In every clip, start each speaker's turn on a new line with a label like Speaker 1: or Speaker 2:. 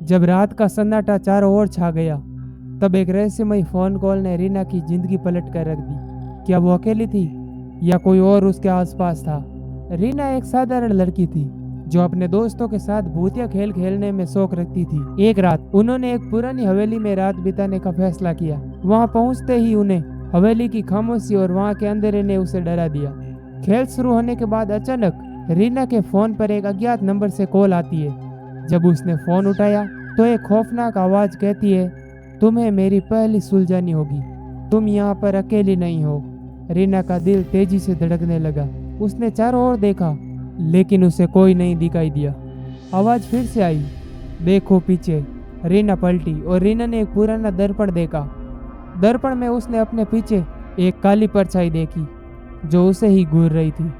Speaker 1: जब रात का सन्नाटा चारों ओर छा गया, तब एक रहस्यमयी फोन कॉल ने रीना की जिंदगी पलट कर रख दी। क्या वो अकेली थी या कोई और उसके आसपास था? रीना एक साधारण लड़की थी जो अपने दोस्तों के साथ भूतिया खेल खेलने में शौक रखती थी। एक रात उन्होंने एक पुरानी हवेली में रात बिताने का फैसला किया। वहां पहुंचते ही उन्हें हवेली की खामोशी और वहां के अंधेरे ने उसे डरा दिया। खेल शुरू होने के बाद अचानक रीना के फोन पर एक अज्ञात नंबर से कॉल आती है। जब उसने फोन उठाया तो एक खौफनाक आवाज कहती है, तुम्हें मेरी पहली सुलझानी होगी, तुम यहाँ पर अकेली नहीं हो। रीना का दिल तेजी से धड़कने लगा। उसने चारों ओर देखा, लेकिन उसे कोई नहीं दिखाई दिया। आवाज फिर से आई, देखो पीछे। रीना पलटी और रीना ने एक पुराना दर्पण देखा। दर्पण में उसने अपने पीछे एक काली परछाई देखी जो उसे ही घूर रही थी।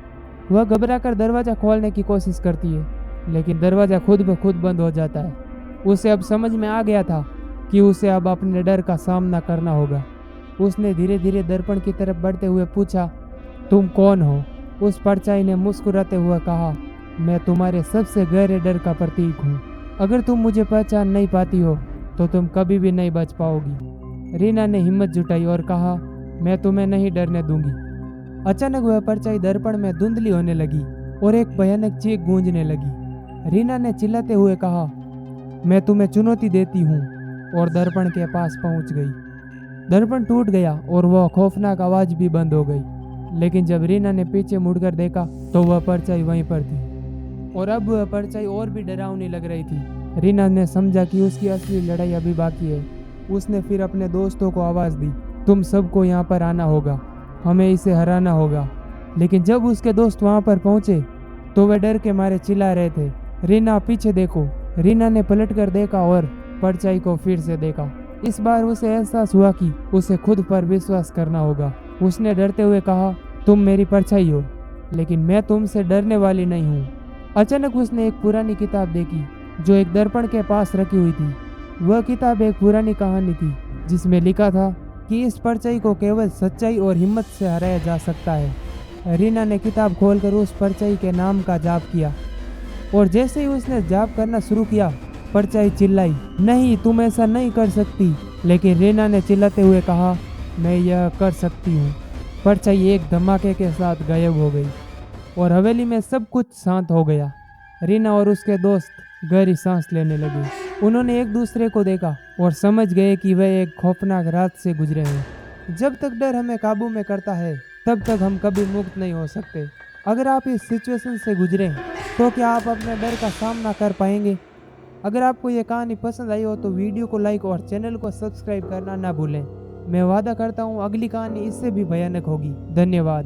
Speaker 1: वह घबराकर दरवाजा खोलने की कोशिश करती है, लेकिन दरवाजा खुद ब खुद बंद हो जाता है। उसे अब समझ में आ गया था कि उसे अब अपने डर का सामना करना होगा। उसने धीरे धीरे दर्पण की तरफ बढ़ते हुए पूछा, तुम कौन हो? उस परछाई ने मुस्कुराते हुए कहा, मैं तुम्हारे सबसे गहरे डर का प्रतीक हूँ। अगर तुम मुझे पहचान नहीं पाती हो तो तुम कभी भी नहीं बच पाओगी। रीना ने हिम्मत जुटाई और कहा, मैं तुम्हें नहीं डरने दूंगी। अचानक वह परछाई दर्पण में धुंधली होने लगी और एक भयानक चीख गूंजने लगी। रीना ने चिल्लाते हुए कहा, मैं तुम्हें चुनौती देती हूँ, और दर्पण के पास पहुंच गई। दर्पण टूट गया और वह खौफनाक आवाज भी बंद हो गई। लेकिन जब रीना ने पीछे मुड़कर देखा तो वह परछाई वहीं पर थी, और अब वह परछाई और भी डरावनी लग रही थी। रीना ने समझा कि उसकी असली लड़ाई अभी बाकी है। उसने फिर अपने दोस्तों को आवाज दी, तुम सबको यहाँ पर आना होगा, हमें इसे हराना होगा। लेकिन जब उसके दोस्त वहां पर पहुंचे तो वे डर के मारे चिल्ला रहे थे, रीना पीछे देखो। रीना ने पलटकर देखा और परछाई को फिर से देखा। इस बार उसे एहसास हुआ कि उसे खुद पर विश्वास करना होगा। उसने डरते हुए कहा, तुम मेरी परछाई हो, लेकिन मैं तुमसे डरने वाली नहीं हूँ। अचानक उसने एक पुरानी किताब देखी जो एक दर्पण के पास रखी हुई थी। वह किताब एक पुरानी कहानी थी जिसमें लिखा था कि इस परछाई को केवल सच्चाई और हिम्मत से हराया जा सकता है। रीना ने किताब खोलकर उस परछाई के नाम का जाप किया, और जैसे ही उसने जाप करना शुरू किया, परछाई चिल्लाई, नहीं तुम ऐसा नहीं कर सकती। लेकिन रीना ने चिल्लाते हुए कहा, मैं यह कर सकती हूँ। परछाई एक धमाके के साथ गायब हो गई और हवेली में सब कुछ शांत हो गया। रीना और उसके दोस्त गहरी सांस लेने लगे। उन्होंने एक दूसरे को देखा और समझ गए कि वे एक खौफनाक रात से गुजरे हैं। जब तक डर हमें काबू में करता है तब तक हम कभी मुक्त नहीं हो सकते। अगर आप इस सिचुएशन से गुजरे तो क्या आप अपने डर का सामना कर पाएंगे? अगर आपको ये कहानी पसंद आई हो तो वीडियो को लाइक और चैनल को सब्सक्राइब करना ना भूलें। मैं वादा करता हूँ अगली कहानी इससे भी भयानक होगी। धन्यवाद।